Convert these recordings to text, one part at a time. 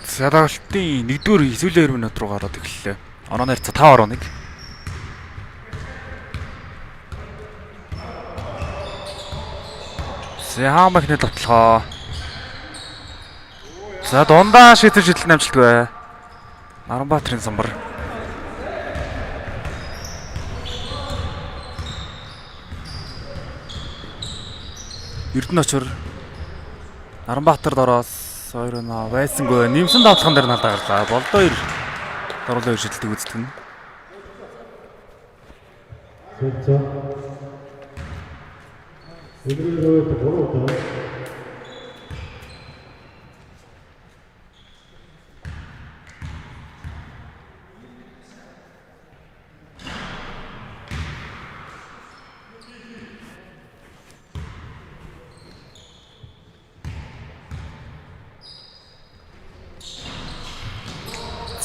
Саралтын 1-р эсвэл 2 минут руу гараад эхэллээ. Онооны харьцаа 5-1. Хаамахны тоглоо. За дундаа шийдвэр шийдэл намжилтгүй. Наранбаатрын самбар. Эрдэнэ очор. Наранбаатар дороос 2 оноо байсангүй. Нэмсэн давталхан дээр надаа гарлаа. Болдоо 2. Дөрвөлөө шийдэлтийг үздэг нь.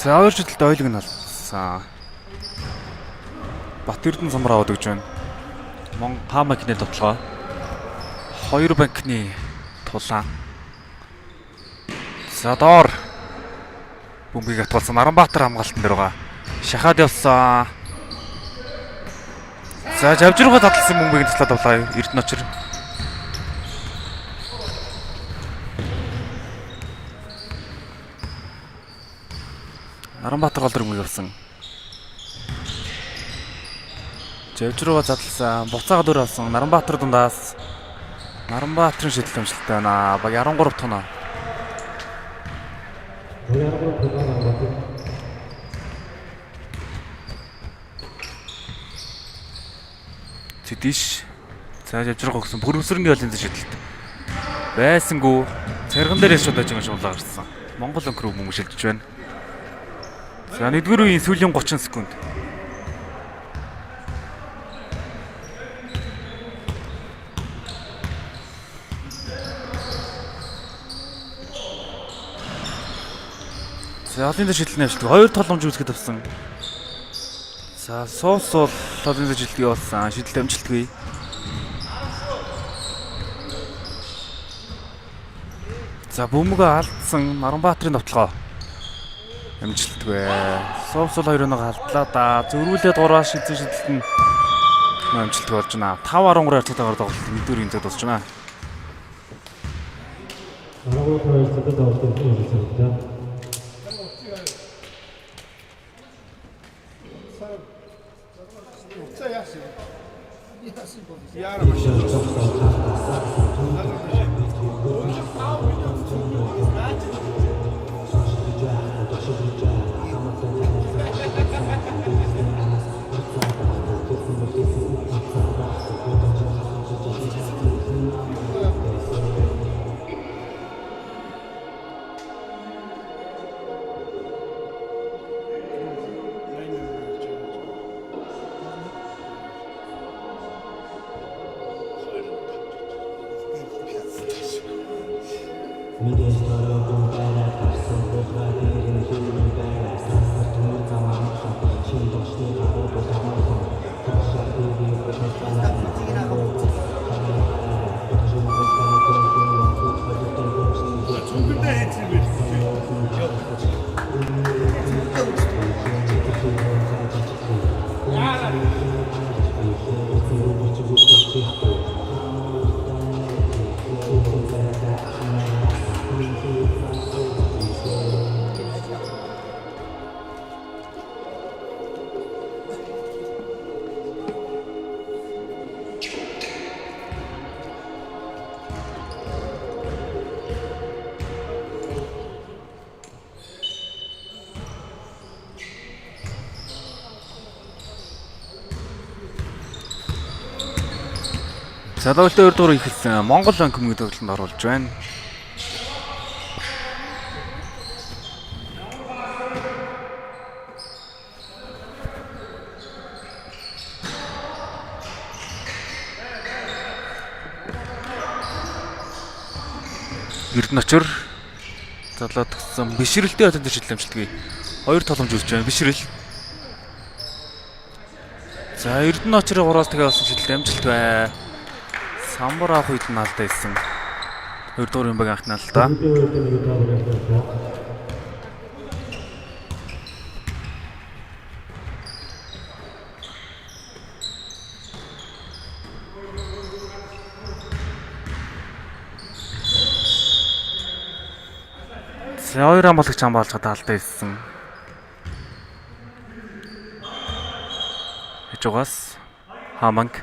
За өөрчлөлт ойлог нь болсон. Батэрдэн самбар аваад өгч байна. Хаамахны тоглоо. 2 банкны тулаан. За доор бөмбөгийг атгалсан Наранбаатар хамгаалтан дээр байгаа. Шахаад явсан. За Жавжиргоо татлсан бөмбөгийг таслаад авлаа. Эрдэнэ очор. Наранбаатар гол дөрмөг явсан. Жавжиргоо задлсан. Буцаага дөр авсан. Наранбаатар дундаас Наранбаатрын шийдэл амжилттай байна. Баг 13 тоноо. Цэдиш. За Жавжиргоо гэсэн бүрмсрэнгийн олонцын шийдэлт. Байсангүй. Цэргэн дээр яшууд байж байгаа шуулаа гарсан. Монгол өнгөрөө мөнгө шилжиж байна. За 1-р үеийн сүүлийн 30 секунд. За олон дэш шийдэлний амжилт 2 тоглоомж үүсгэж авсан. За суус бол олон дэш шийдэлгээ болсон. Шийдэлт амжилтгүй. За бөмбөгөө алдсан Наранбаатрын тоглоо. Амжилтгүй. Суус бол 2 оноо халдлаа да. Зөрүүлээд 3-аар шийдсэн шийдэлт нь амжилтгүй болж байна. 5-13 харьцаатайгаар тоглолт 1-р инцэд дуусж байна. Залуучтай 2 дугаар ихэлсэн Монгол банк мөнгө төгөлөнд оруулж байна. Эрдэнэ очор залуу төгссөн бишрэлтэй хатан шийдэл амжилтгүй. 2 тоглоомж үзэж байна. Бишрэл. За Эрдэнэ очрын 3-аас тэгээ болсон шийдэлт амжилт бай. Самбар авах үед нь алдаа исэн. 2 дугаар юм баг анхнаа л да. За 2 амлагч хамгаалж таалтай ирсэн. Хажуугаас Хаманг.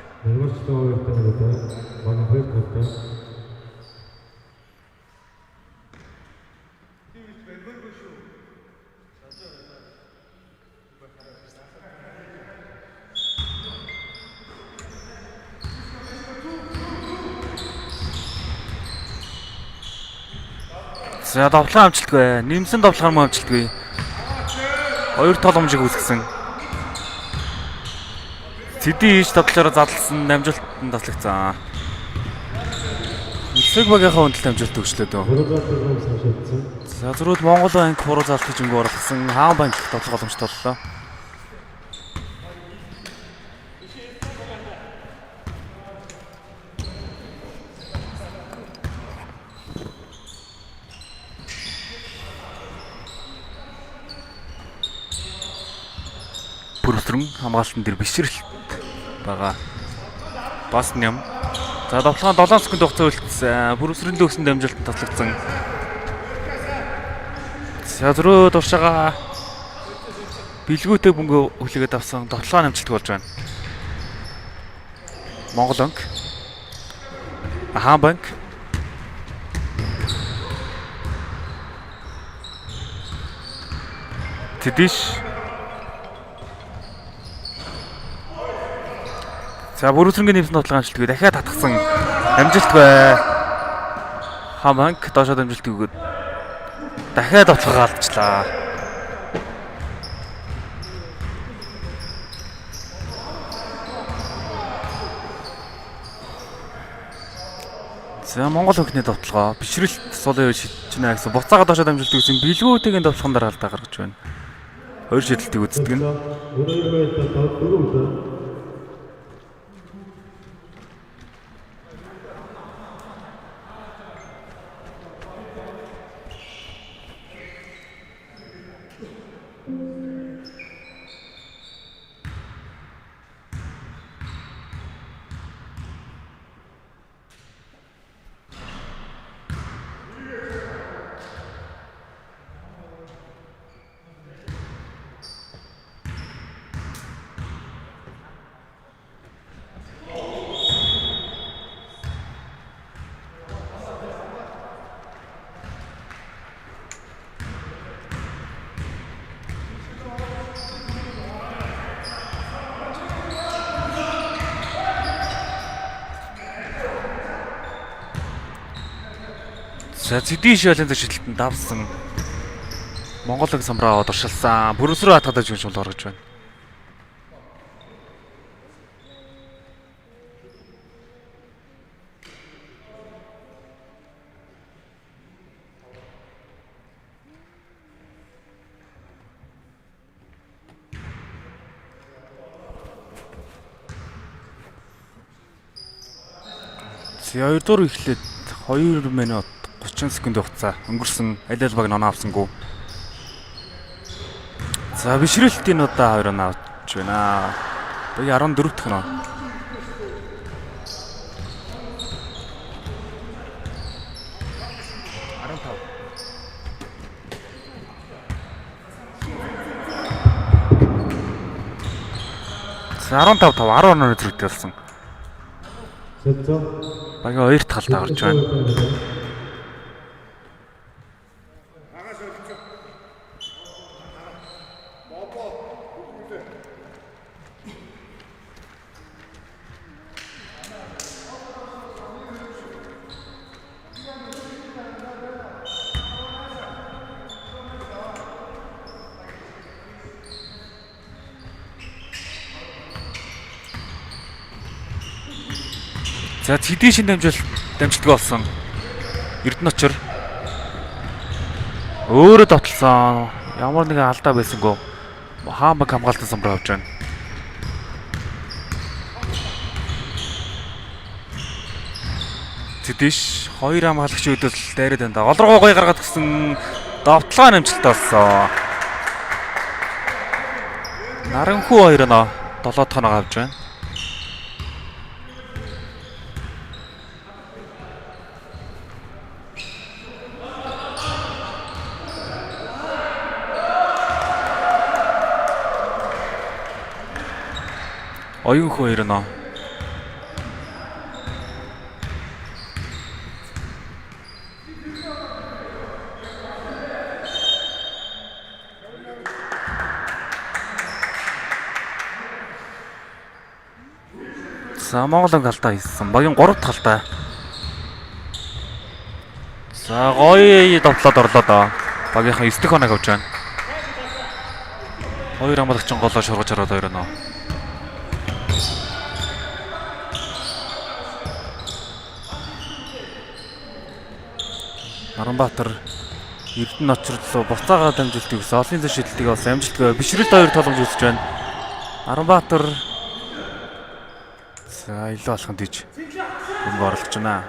За довтлогоо амжилтгүй. Нэмсэн довтлогоор мөн амжилтгүй. 2 тоглоомжийг үүсгэсэн. Цэдийн иш тоглолоор задлсан амжилтанд таслагдсан. Эсрэг багийнхаа хүндлэлт амжилт төгслөөд. За зөрүүд Монгол банк хуруу залтыг жингүү оруулсан хаан банк тоглох боломжтой боллоо. Бүрсрэн хамгаалтан дээр бишрэлт байгаа. Бас нэм. За довтлогоо 7 секунд хугацаа үлдсэн. Бүрсрэн дөөсөн дамжуулалт таслагдсан. За зөрөө дуршаага бэлгүүтэй бөнгө хүлээгээд авсан. Довтлогоо амжилтгүй болж байна. Монгол банк. Хаан банк. Тэдиш. За бүрүсрэнгийн нэмсэн тоглоом амжилтгүй дахиад татгсан. Амжилтгүй. Хаманг доошоо амжилтгүй. Дахиад оцгоо алдчихлаа. За Монгол хөлний тоглоом бишрэлт сулын шидэж байна гэсэн буцаага доошоо амжилтгүй гэсэн бэлгүүтэйгийн тоглоом дараа алдаа гаргаж байна. 2 шидэлтийг үздэг нь. За цэдийн шалын зэвсэлтэнд давсан. Монголыг самраа одоршилсан. Бүрүсрөө хатгадаж гүнш бол оргож байна. За 2 дугаар эхлээд 2 минут 30 секунд хугацаа өнгөрсөн. Аль аль баг ноноо авсангүй. За бишрэлтийн удаа 2 оноо авч байна. Би 14 дахь ноо. За 15 10 оноо зэрэгдэлсэн. Багийн 2 талд гарч байна. За цэдийн шин дамжуултгүй болсон. Эрдэнэ очор өөрөө дотлсон. Ямар нэгэн алдаа байсангүй. Хаан баг хамгаалтан самраа авч байна. Зэдиш 2 хамгаалагчийн өдөртөл дайраад байна. Голрогоо гоё гаргаад гисэн довтлогоо нэмжилт болсон. Наранхүү 2 нөө 7 тоног авч байна. Оюунхүү 2 нөө. За Монголын галдаа хийсэн. Багийн 3 дахь галдаа. За гоё довтлоод орлоо доо. Багийнхаа 9 дахь хоног авч байна. 2 хамгаалагчин голоо шургаж хараад 2 нөө. Наранбаатар Эрдэнэ очрлоо буцаагаад амжилтыг өсө. Олон зэш шидэлтийг бас амжилтгүй бишрэлт 2 тоглож үзэж байна. Наранбаатар за илүү алханд иж бөмбөг оруулж байна.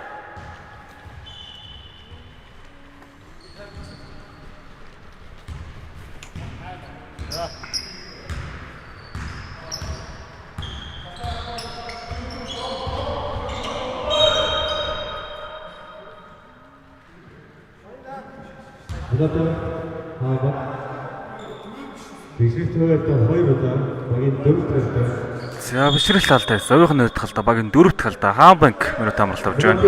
За бишрэлт талтай байсан. Өөрийнх нь нэр талтай багийн 4 дахь талтай Хаанбанк минут амралт авч байна.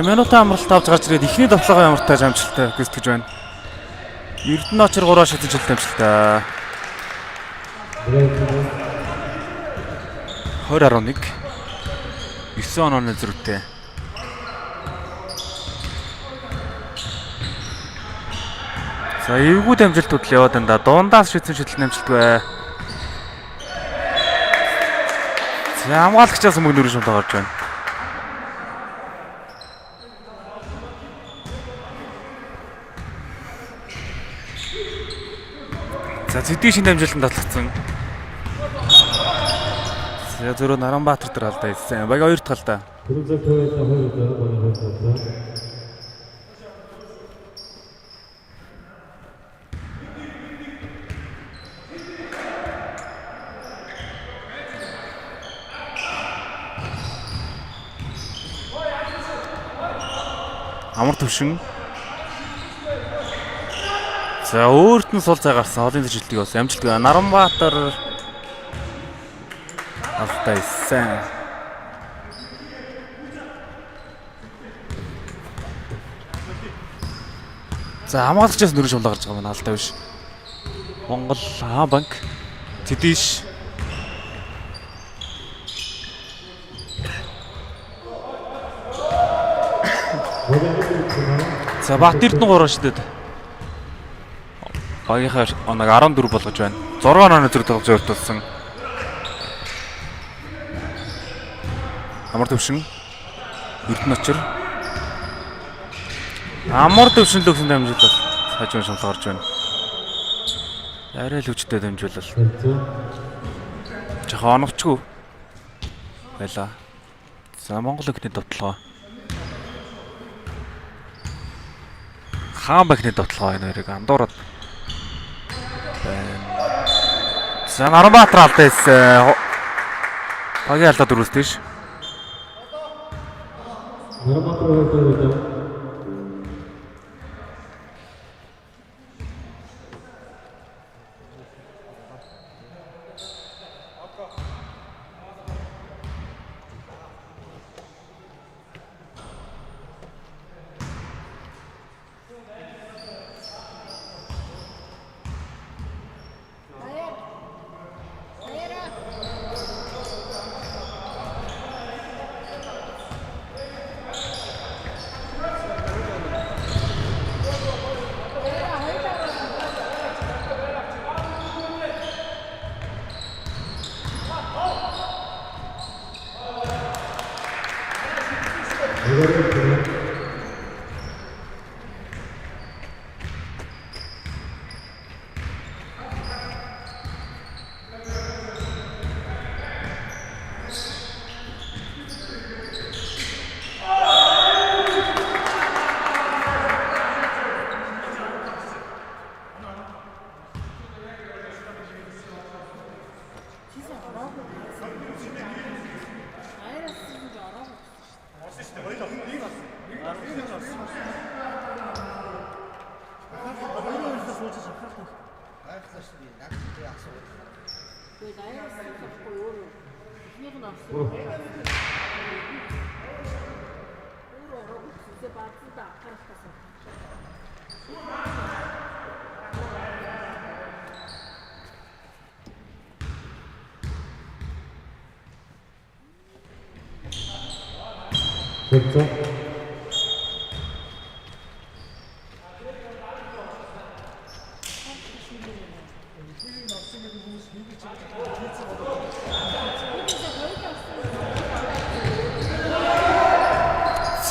Минут амралт авч гарч ирээд ихний довтлогоо ямартай амжилттай гүйцэтгэж байна. Эрдэнэ очир 3 шатж жилт амжилттай. 20-11 9 онооны зэрэгтэй. За эвгүй дамжилт хөдөл яваад байна да. Дундаас шийдсэн шийдэл амжилтгүй. За хамгаалагчаас мөнгө нөрөн шунтаа гарч байна. За зэдийн шинэ дамжуулалтанд татлагдсан. За зөрөө Наранбаатар дээр алдаа хийсэн. Баг 2 дахь алдаа. Амар төвшин. За өөрт нь сул цай гарсан холын жилтгийг бас амжилтгүй Наранбаатар алдаа хийсэн. За хамгаалагчаас нөрөн шулаа гарч байгаа маань алдаа биш. Монгол Хаанбанк Тэдиш За Баатэрд нь 3 шидэд. Багийнхаа оног 14 болгож байна. 6 онооны зэрэг тоглож өртүүлсэн. Амар төвшин. Эрдэнэ очир. Амар төвшин л өгсөн дамжуулал. Хажуун шамлаг орж байна. Арай л хүчтэй дамжуулал. Жохоо оновчгүй байла. За Монгол өхний довтлогоо. Хаан бахны довтлогоо энэ хоёрыг андуураад байна. За Наранбаатар алдаас багийн алдаад өрүүлсэн ш. Наранбаатар өрүүлсэн.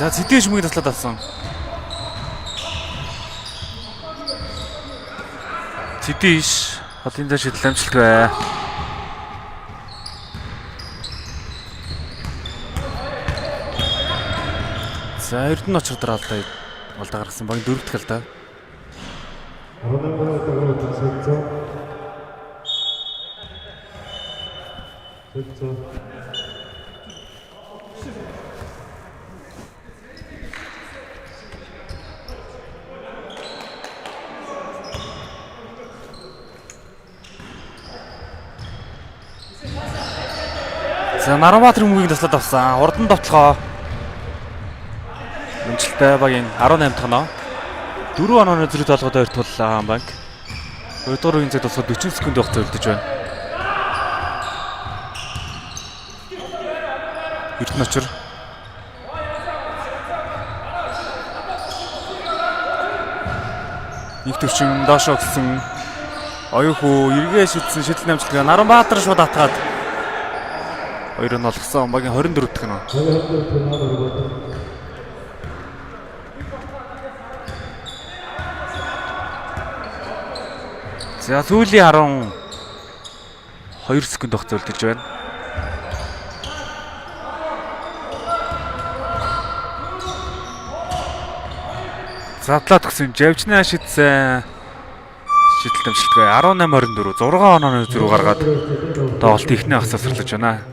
За зэдэж мөнгө таслаад авсан. Зэдэж хадын дээр шийдэл амжилт бай. За Эрдэнэ очир дараалал болд гаргасан баг дөрөвт гал та. 18 За Наранбаатар мөнгөийг таслаад авсан. Урдан довтлогоо. Амжилттай багийн 18 тоноо. 4 онооны зэрэг толгойд ойр туллаа хаан банк. 2 дугаар үеийн цаг тусгад 40 секунд хугацаа үлдэж байна. Эрдэнэ очир. Нэг төвчин доошоо гисэн. Оюухуу эргээ шидсэн шидэл намжлага Наранбаатар шууд атгаад 2 нь олгосон багийн 24 дэх нь. За сүүлийн 12 секунд хугацаа үлдэж байна. Задлаад өгсөн Жавжнаа шидсэн шидэл дамжлагтай 18-24 6 онооны зүрх гаргаад тоглолт ихнээ хасаасрлаж байна.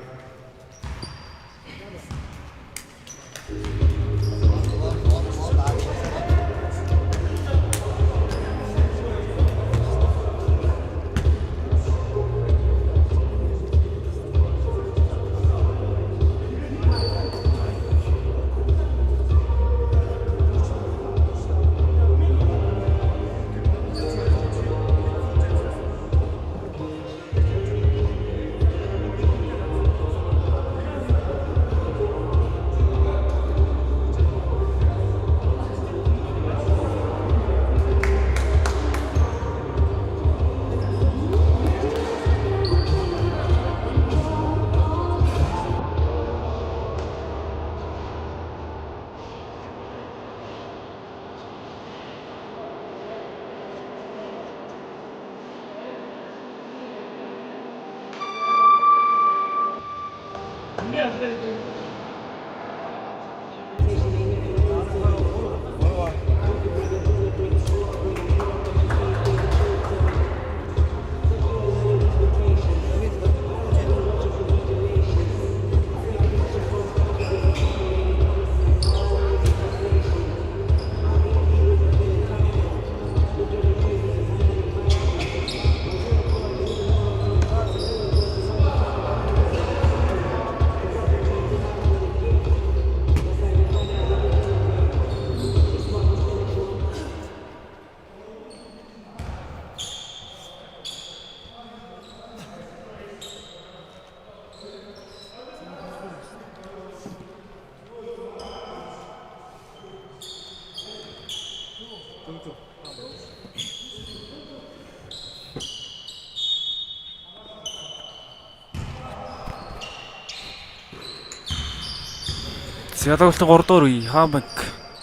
За тоглолтын 3 дугаар үе Хамбанк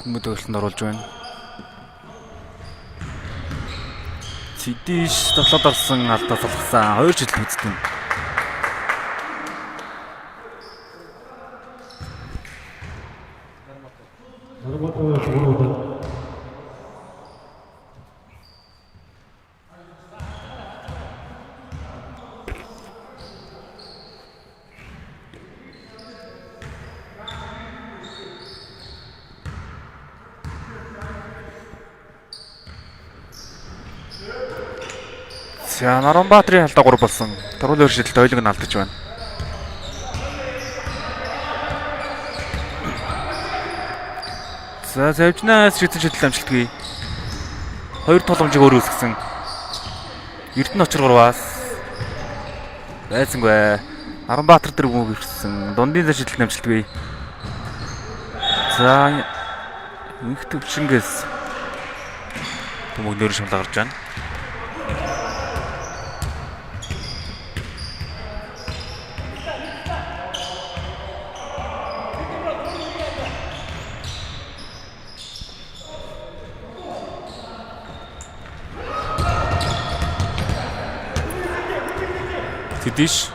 бөмбөг тоглолтод оруулж байна. Цэдиш тоглоод орсон алдаа салгасан 2 жил үзтэн. Нарамбатар дугуйдаа. За Нарамбатрын алдаа 3 болсон. Даруул өршөлтөд ойлог нь алдаж байна. За завжнаас шийдсэн шийдэл амжилтгүй. 2 тогломжийг өөр үүсгэсэн. Эрдэнэ очир 3-аас байцангүй. Нарамбаатар дээр бөмбөг ирсэн. Дундын зар шийдэл амжилтгүй. За их төвчнгээс бөмбөг нөр шамлаа гарч байна. Тэдиш.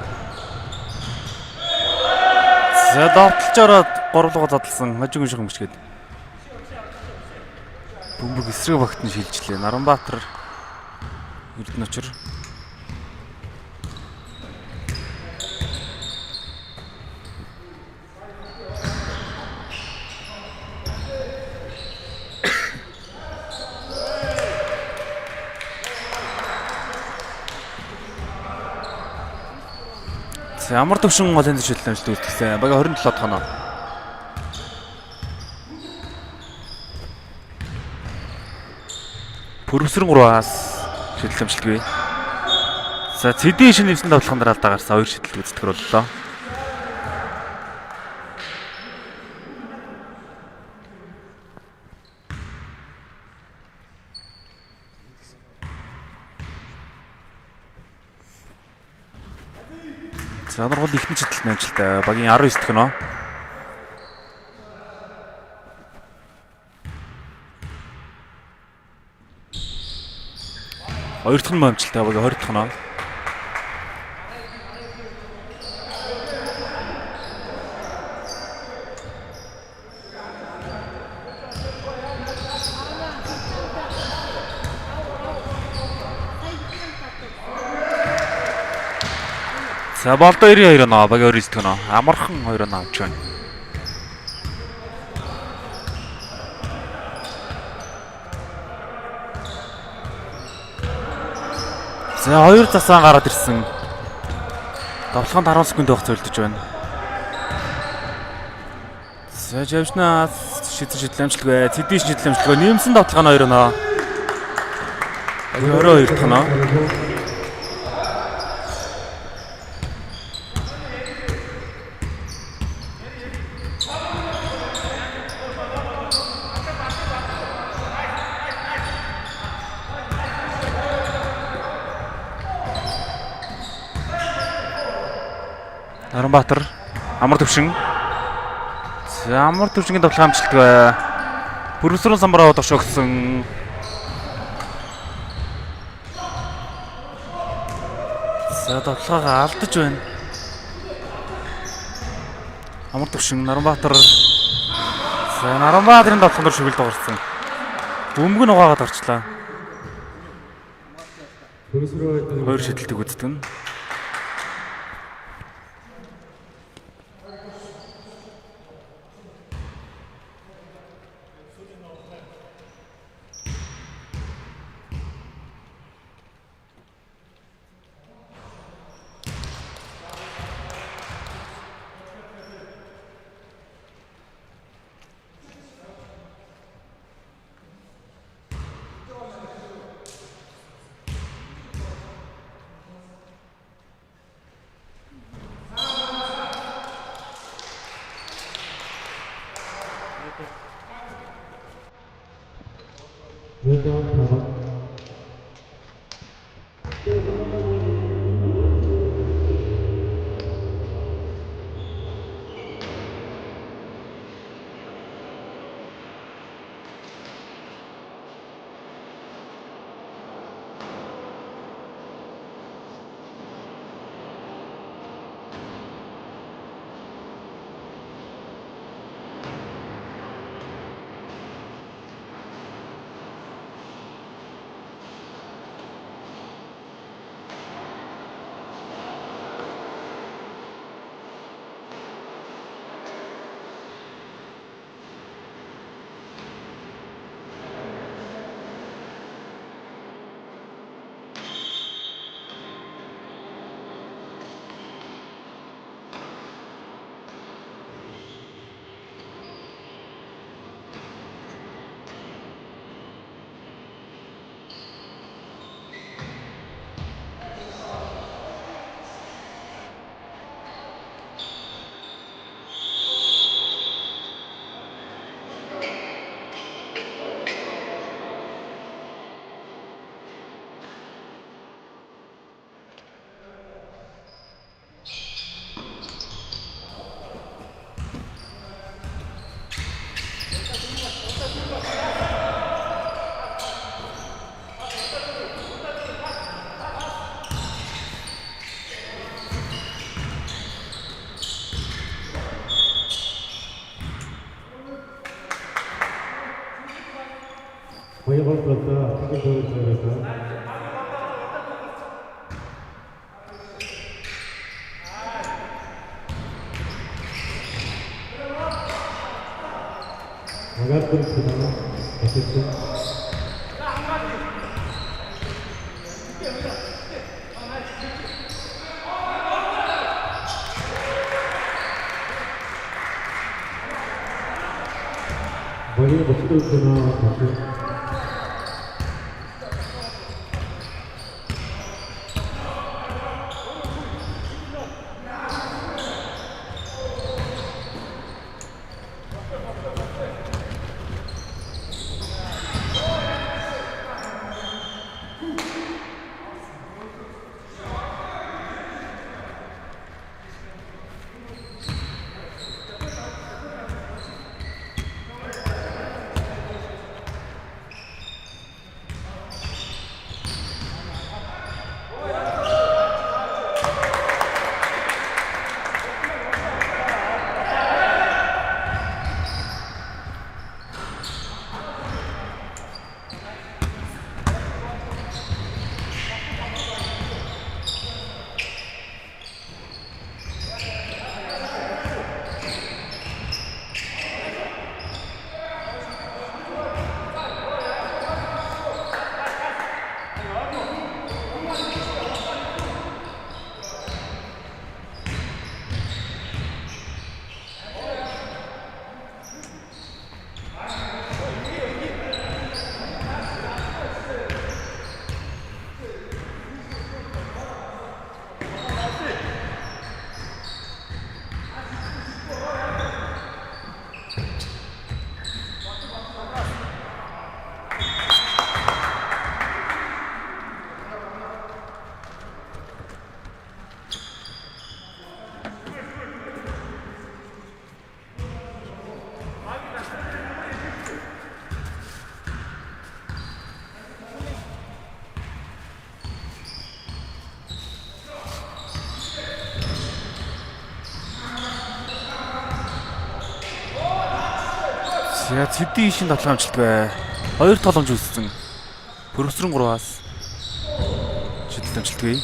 За давталж ороод 3 луга задлсан. Хожиг шиг хэмжгээд. Бөмбөг эсрэг багтан шилжлээ. Нарамбаатар Эрдэнэ очир. Ямар төвшин голын шийдэл амжилт үүсгэсэн. Бага 27 тоноо. Пүрвсрэн 3-аас шийдэл амжилтгүй. За цэдийн шинэ нэмсэн давталхан дараа алдаа гарсан 2 шийдэл үүсгэх боллоо. За нургал ихний шийдэл амжилттай. Багийн 19 дэх нөө. Хоёр дахь нь амжилттай багийн 20 дэх нөө. За болдоо 92 оноо багийн 29 дэх нөө. Амархан 2 оноо авч байна. За 2 засаан гараад ирсэн. Давталханд 10 секунд байх зөвлөж байна. За Жавшнаас шийдэл амжилтгүй. Цэдийн шийдэл амжилтгүй. Нэмсэн давталгаа нь 2 оноо. 22 дэх нөө. Нарамбаатар амар төвшин. За амар төвшингийн давталгаа амжилтгүй. Пүрвсрэн самбараа удагш өгсөн. За давталгаа алдаж байна. Амар төвшин Нарамбаатар. За Нарамбаатарын давталганд шүглд дуурсан. Бөмбөг нь угаагаад орчлаа. Хоёр шийдэлтийг үздэг нь. Заргуултаа техник төвөөс Агааргүй байна. Асуусан. Боёо босдоо За цэдийн ишин тоглоом амжилт бай. 2 тоглоомж үүссэн. Пөрөсрөн 3-аас шидэлт амжилтгүй.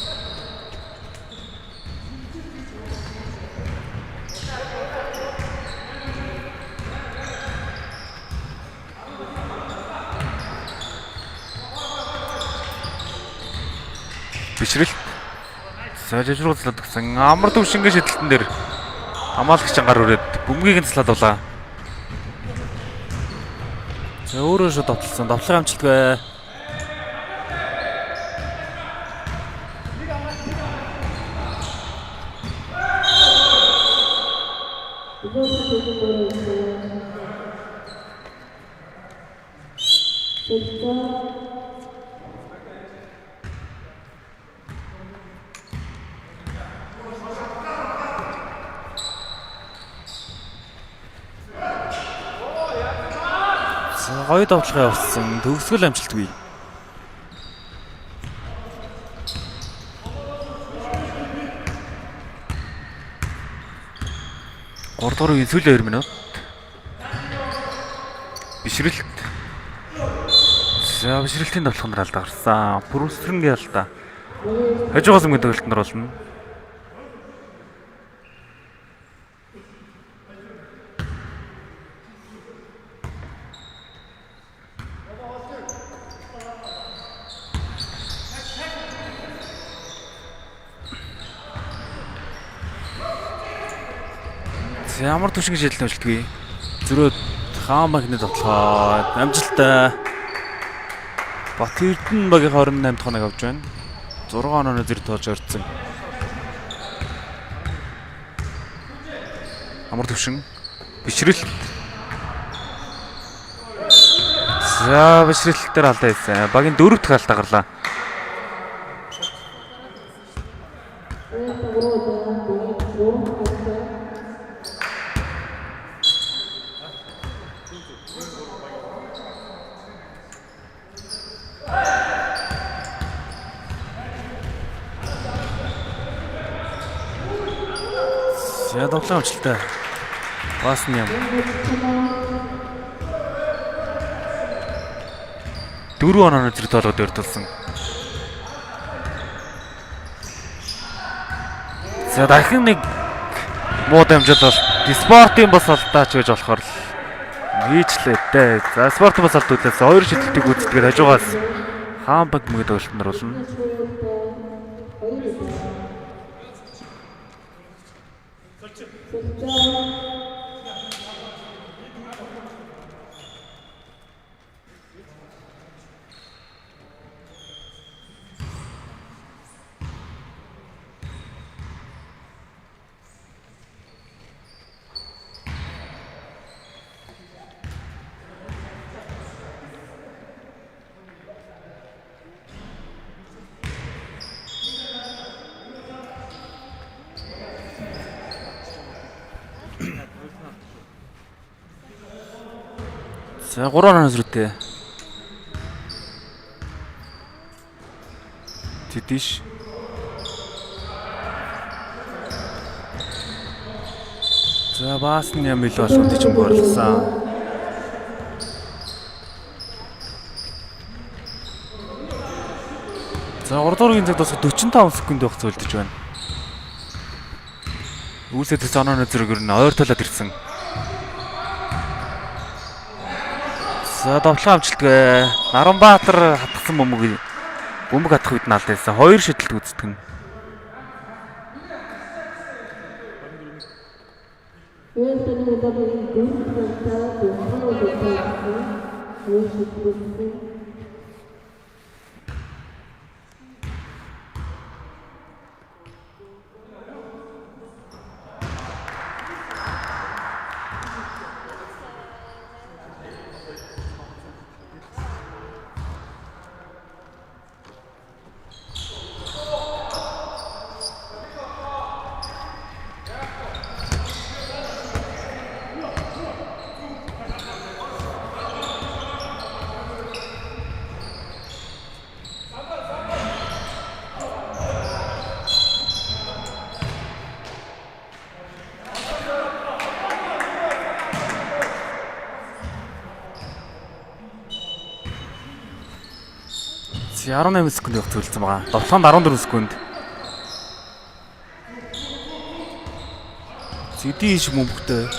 Бишрэлт. Сажижруулалт гэсэн амар төвшингийн шидэлтэн дээр хамаалагч ангаар өрөөд бөмбөгийг нь цалаадуулаа. За өөрөө шууд тоглосон. Давтлага амжилтгүй. Гоё давтлага явуулсан. Төгсгөл амжилтгүй. Гуравдугаар үеийн сүүлийн 2 минут. Бишрэлт. За бишрэлтийн давталх нар алдаа гарсан. Пүрүсрэнгийн алдаа. Хажуугаас өмнө төгөлтнөр болно. Ямар төвшингийн шийдэл амжилтгүй. Зөрөө хаамагны тоглоо амжилттай. Бат Эрдэнэ багийн 28 хоног авч байна. 6 онооны зэрэг тоож орцсон. Амар төвшин. Бишрэлт. За бишрэлт дээр алдаа хийсэн. Багийн 4 дахь алдаа гарлаа. За тоглоом амжилттай. Бас юм. 4 4 онооны зэрэг тоолгод өртүүлсэн. За дахин нэг муу дамжил бол спортын бас алдаач гэж болохоор л нийчлээ дээ. За спортын бас алдуулаас 2 шидэлтийг гүйцэтгээд хажуугаас хаамбаг мөд олтнор болно. За 3 онооны зэрэгтэй. Тэдиш. За бас нь юм илүү болов гэж борлсон. За 3 дуурын цаг дуусах 45 секунд байх зөвлөж байна. Үүсэт онооны зэрэг нь ойр талаад ирсэн. За довтлоо амжилтгүй. Наранбаатар хатгсан бөмбөг хатах үед наалдсан. 2 шидэлт гүйцэтгэв нь. За 18 секунд явах зөвлөсөн байгаа. Довтлоонд 14 секунд. Зэдийн шиг бөмбөгтэй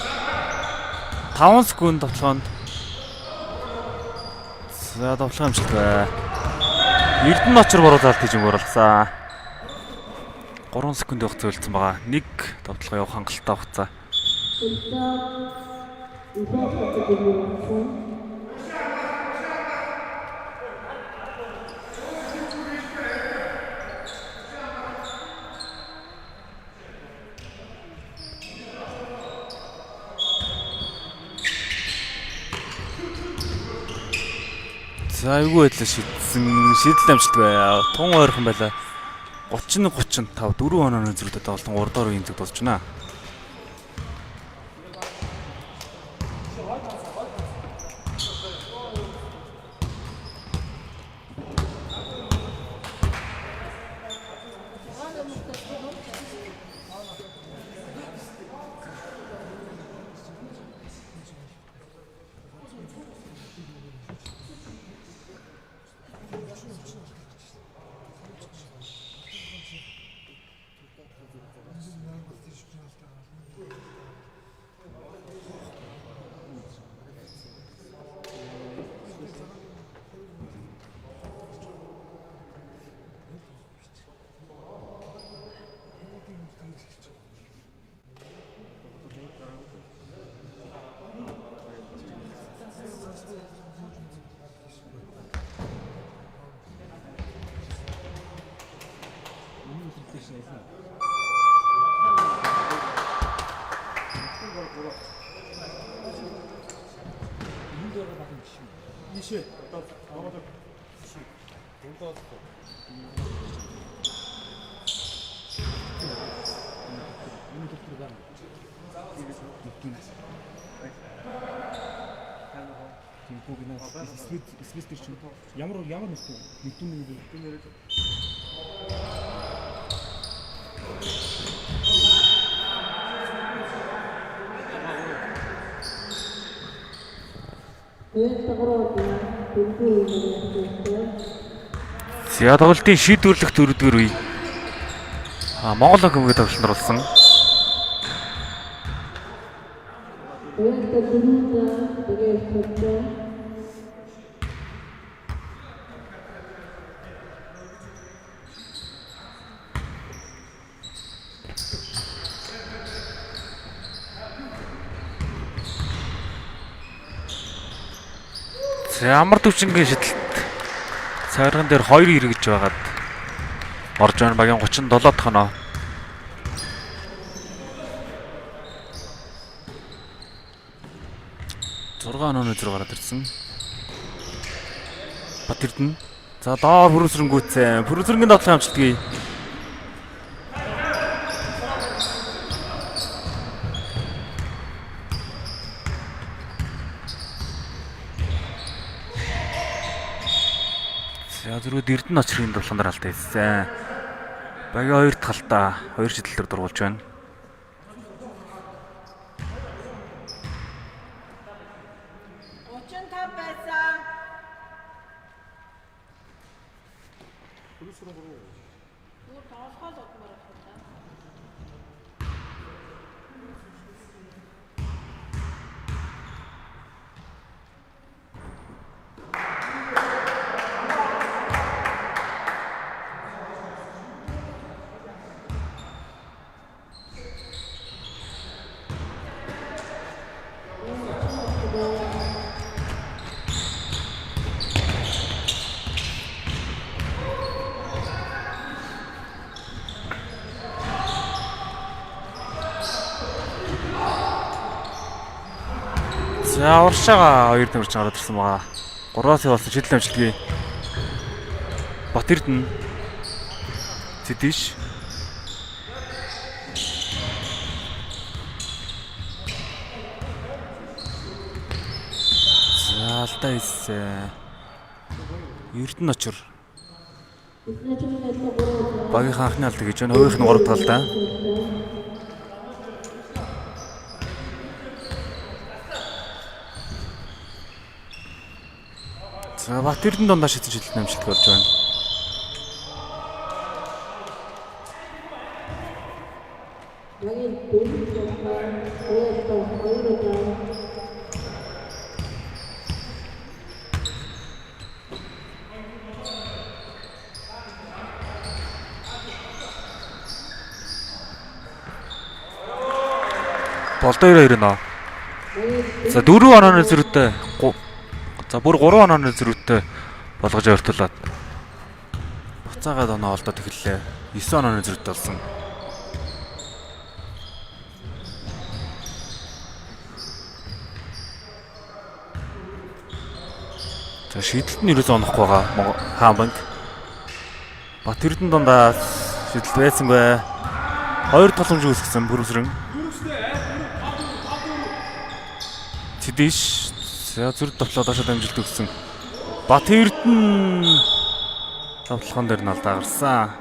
5 секунд довтлоонд. За довтлоо амжилттай. Эрдэнэ очор бороо заалт гэж өнгөрлөсөн. 3 секунд явах зөвлөсөн байгаа. Нэг довтлоо явах хангалттай хугацаа. За айгүй байдлаа шийдсэн. Шийдэл амжилтгүй. Тун ойрхон байлаа. 30-35 4 онооны зэрэгтэй тоглолтын 3 дахь үеийн зөв дуусч байна. Ямар нэстэ нэгдүн нэрээ Gue За тоглолтын шийдвэрлэх дөрөвдүгээр үе. Монгол хөнгөд тоглолтод орсон. За амар төвчнгийн шидэлт цайрган дээр 2 эргэж байгаад орж байна. Багийн 37 дахь оноо. Зургаан өнөө зэрэг гараад ирсэн. Бат Эрдэнэ. За доор Пүрэвсрэнгүүцээ. Пүрэвсрэнгийн тоглох амжилтгий. За зүрхүүд Эрдэнэ очрын дулаанаар алдаа хийсэн. Багийн 2 дахь алдаа 2 шидэлтээр дургуулж байна. За уршаага 2 нэмэрч гараад ирсэн байгаа. 3-аас явуулсан шидэл амжилтгий. Бат Эрдэнэ. Цэдиш. За алдаа хийсэн. Эрдэнэ очор. Багийн анхны алдаа гэж байна. Хоёрын 3 дахь алдаа. За Бат Эрдэнэ дундаа шидэж шидэлт амжилт болж байна. Болдоо 2 нөө. За 4 онооны зэрэгтэй. За бүр 3 онооны зэрэгтэй болгож ойртуулад буцаагаад оноо олдоод эхэллээ. 9 онооны зэрэгтэй болсон. За шидэлт нь ерөөсөө онохгүй байгаа. Хаанбанк. Бат Эрдэнэ дундаа шидэлт байсангүй. 2 толомж үүсгэсэн Пүрэвсрэн. Цэдиш. За зүрх тоглоод дашаад амжилт өгсөн. Бат Эрдэнэ тоглохон дээр нь алдаа гарсан.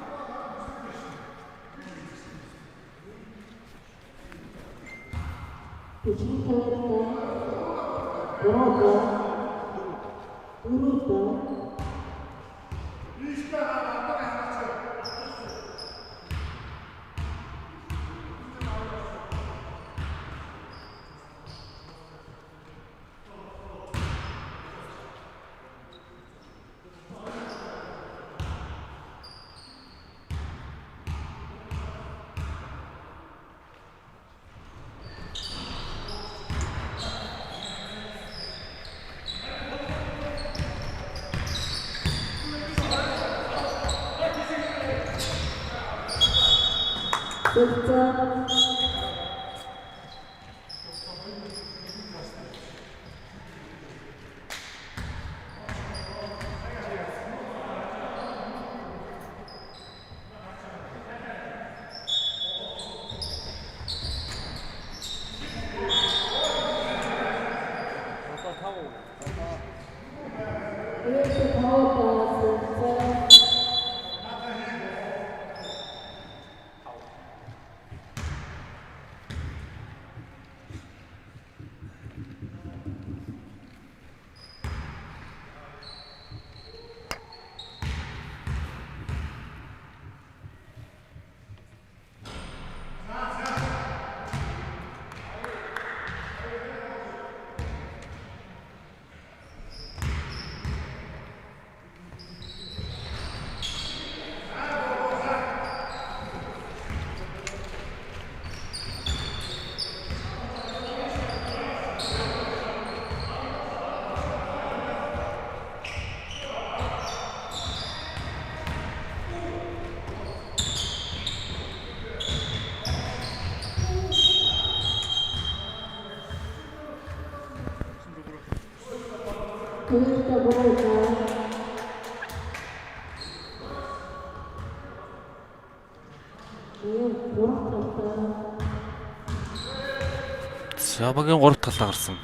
За багийн 3 талаа гарсан.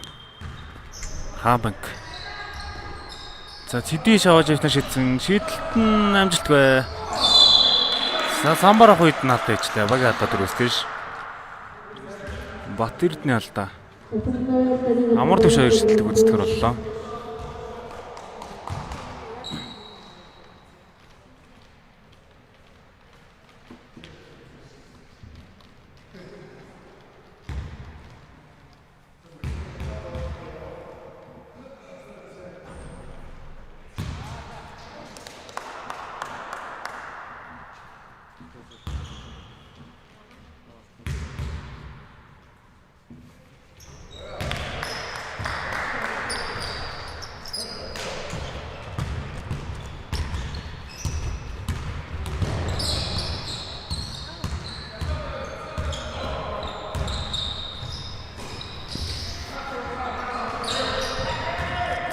Хаанбанк. За цэдий шавж явсан шийдсэн. Шийдэлт нь амжилтгүй. За самбар ах үед наалтай ичлээ. Багийн алдаа дөрөвсдэж. Бат Эрдэнэ алдаа. Амар төвш хоёр шийдэлт үзтгэр боллоо.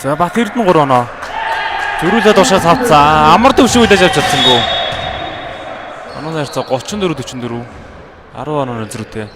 За Бат Эрдэнэ 3 оноо. Зөрүүлээд уушаас авцсан. Амар төвш үлээж авч чадсангүй. Онооны харьцаа 34-44. 10 оноо зөрүүтэй.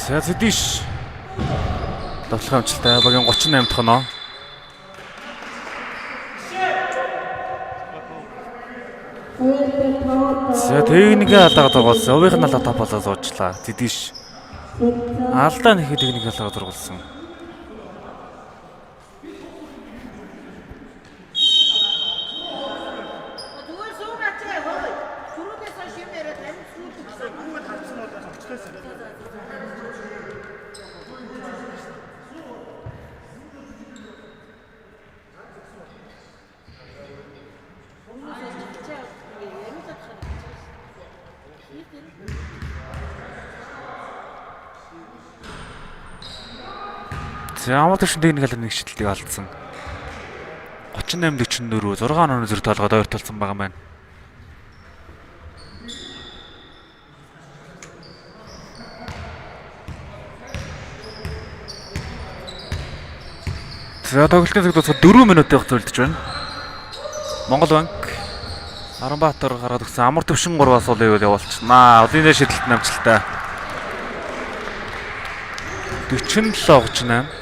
За Цэдиш тоглох амжилттай багийн 38 дахь оноо. За техникийн алдаага зургуулсан. Увийнх нь алдаа топ болоо зуучлаа. Цэдиш алдаа нэхэд техникийн алдаага зургуулсан. За амар төвшин техникээр нэг шидэлтийг алдсан. 38-44 6 оноо зэрэг тоолгоод ойр толцсон байгаа маань. За тоглолтын цаг дуусах 4 минутын хугацаа үлдэж байна. Монгол банк Аранбаатар гараад өгсөн амар төвшин 3-аас уул явуулчихнаа. Удын шидэлт намжилттай. 47-38.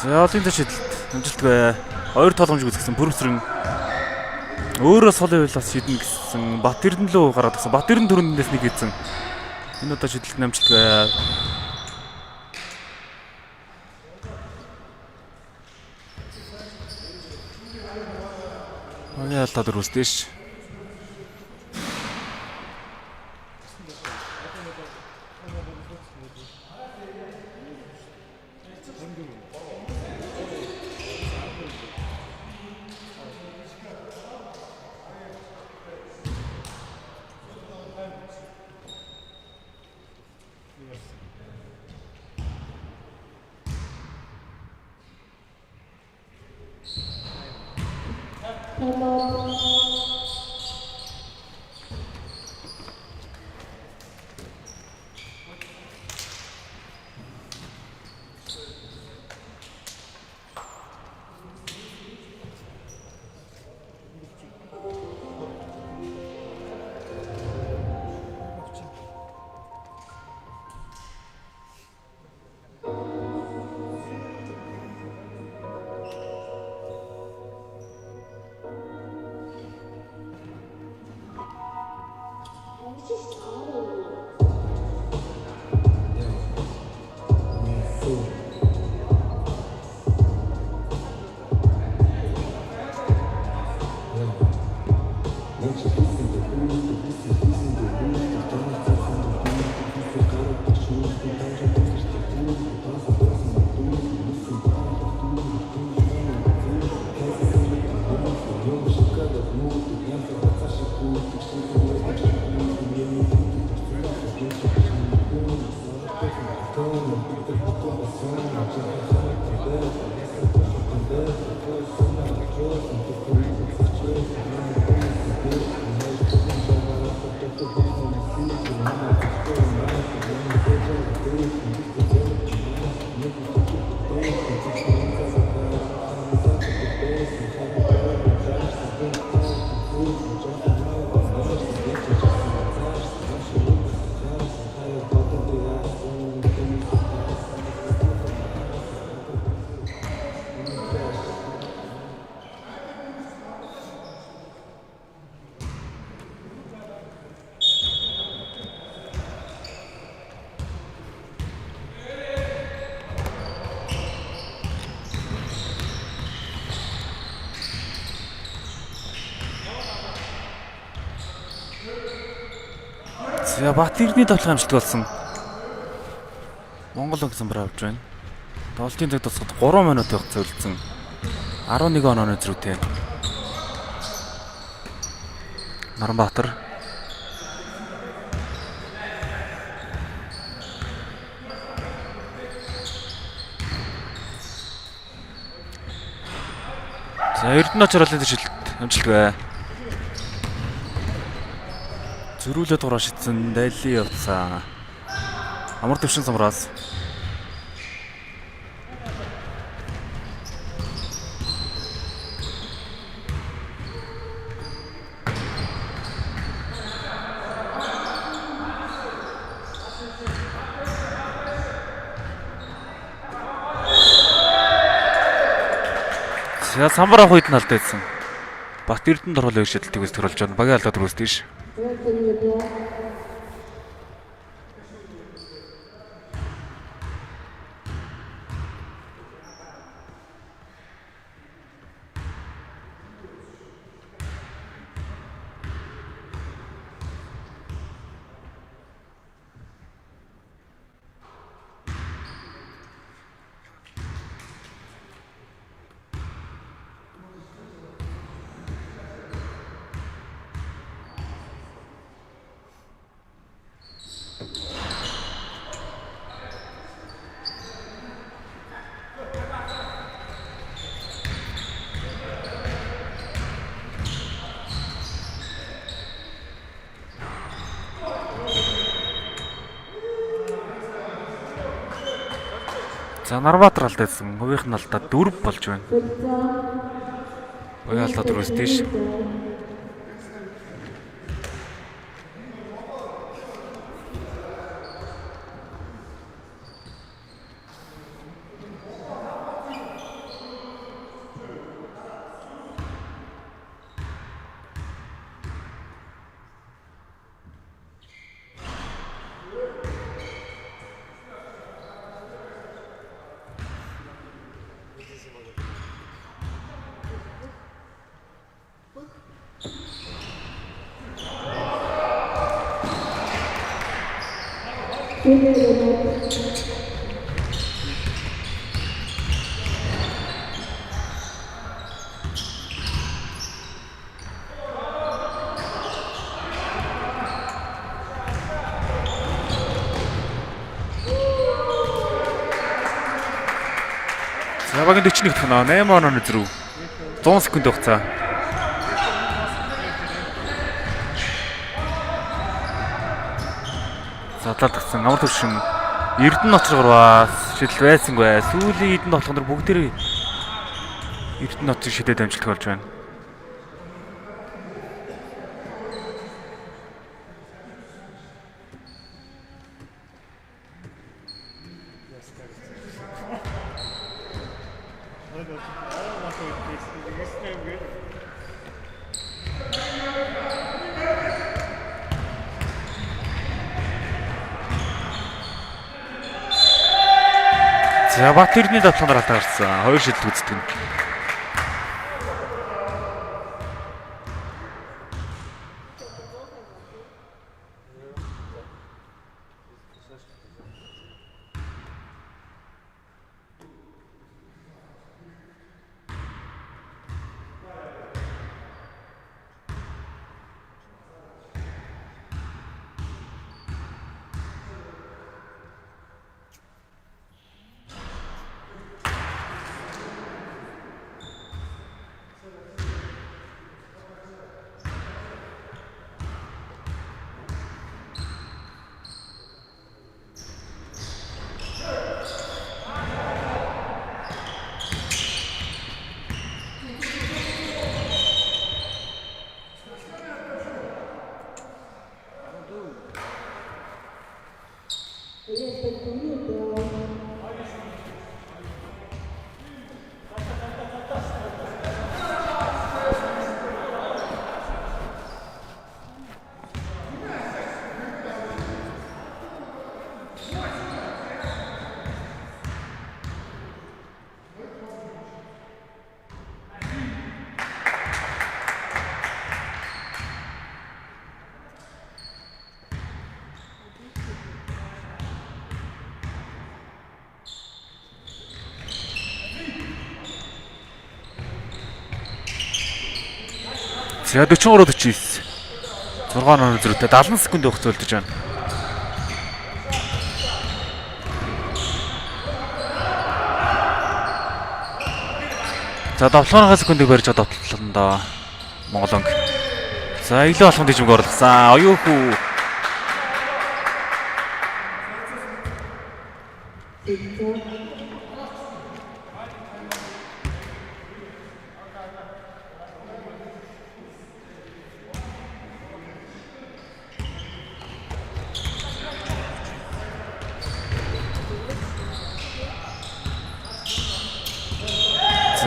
За одын шидэлт амжилтгүй 2 тогломж үзсэн Бүрмсрэн өөрөө сулын хуулиас шиднэ гэсэн Бат Эрдэнэ лөө гараад гисэн. Бат Эрдэнэ төрөндөөс нэг хийсэн. Энэ удаа шидэлт амжилтгүй. Яалтаа дөрөвсдэж. За Батэрний тоглох амжилт болсон. Монгол Оксамбар авч байна. Тоглолтын цаг дуусахад 3 минут хугацаа үлдсэн. 11 онооны зрүүтэй. Наранбаатар. За Эрдэнэ очролын төжилт амжилт бай. Зөрүүлээд дураа шидсэн дайли явцсан. Амар төвшин самраас. За самбар авах үед нь алдагдсан. Бат Эрдэнэ дөрвөлөө шидэлтийг үс төрүүлж байна. Багийн алдаад өрөөс тийш. За Наранбаатар алдагдсан. Хувийнх нь алдаад 4 болж байна. Уяа алдаад 4-с тийш. Багийн 40 нэгт хоноо 8 онооны зөрүү 100 секунд хугацаа. задлаад гисэн амар төвшин Эрдэнэ ноцрогоос шидэл байсангүй. Сүүлийн Эрдэнэ тоглоом нар бүгдээрээ Эрдэнэ ноцрог шидэд амжилт болж байна. За Батэрний давтлагаар атаарсан. 2 шидэл үздэг. За 43-49. 6 оноо зөрүүтэй 70 секунд өгцөлдөж байна. За 7 секундыг барьж одоотлоо Монголонг. За илүү алхам дэжмэг орлсон. Оюухүү.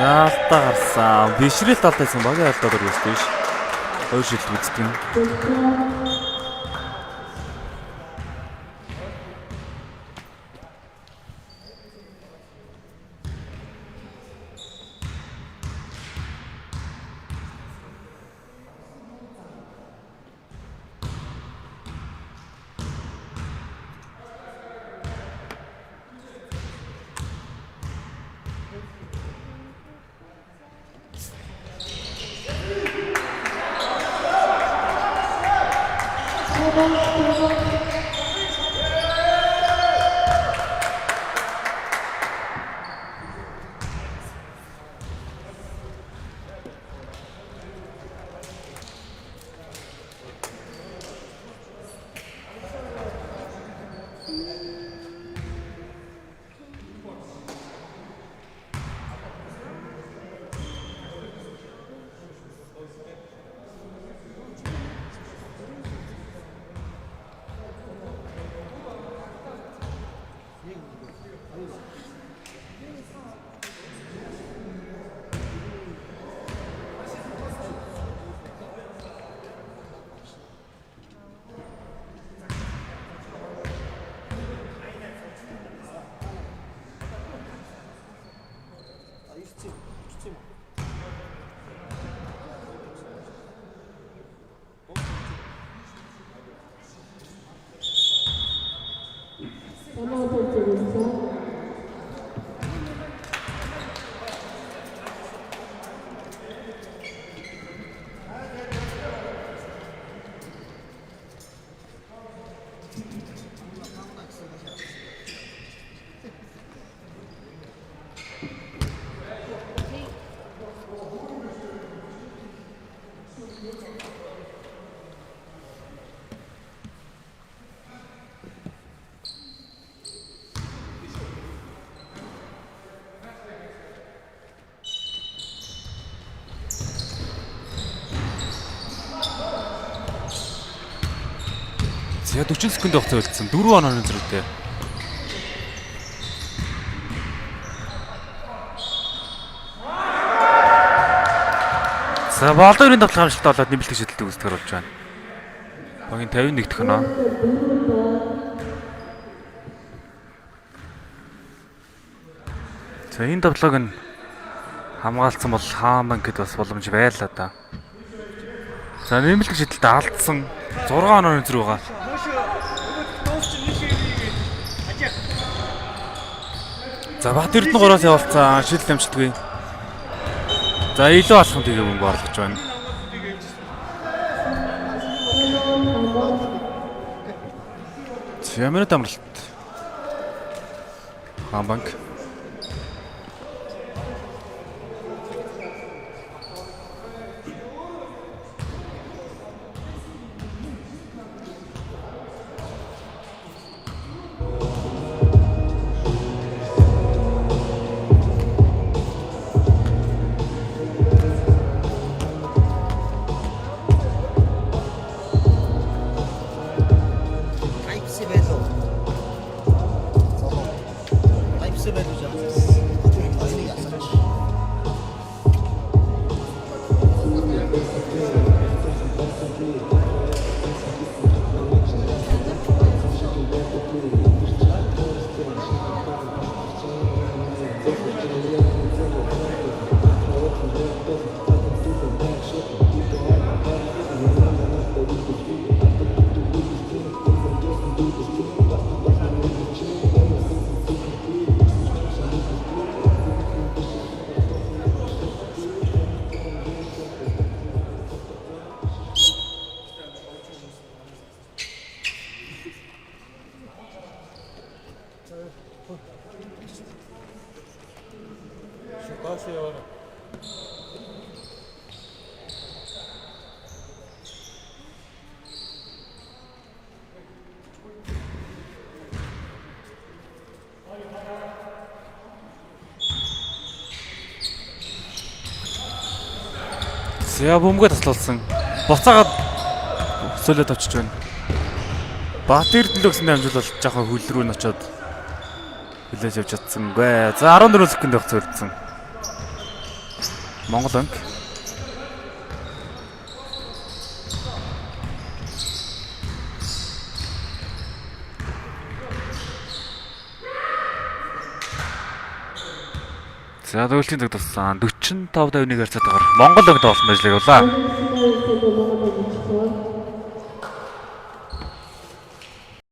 За алдаа гарсан. Бишрэлт алдсан. Багийн алдаад өргөс биш. 2 шидэл үздэг. За 40 секунд хугацаа үлдсэн. 4 онооны зэрэгтэй. За Молдовын тоглох амжилттай болоод нэмэлт шидэлтийг үүсгэж болж байна. Багийн 51 дэх оноо. За энэ тоглоог нь хамгаалсан бол Хааман гэд бас боломж байлаа да. За нэмэлт шидэлтэд алдсан 6 онооны зэрэг байгаа. За Бат Эрдэнэ 3-аас явуулсан шидэл амжилтгүй. За илүү алхам тэгээ мөнгө орлож байна. Ямар дамралт. Хамбанк. За бөмбөгөө таслуулсан. Буцаагаад өсөөлөд очиж байна. Бат Эрдэнэ л гэсэн амжилт бол жоохон хөл рүү н очоод хүлээж авч чадсангүй. За 14 секунд хугацаа үлдсэн. Монгол анги. За дөрөвлийн цаг туссан 45-51 харьцаатайгаар Монгол анги тоглосон байж лээ.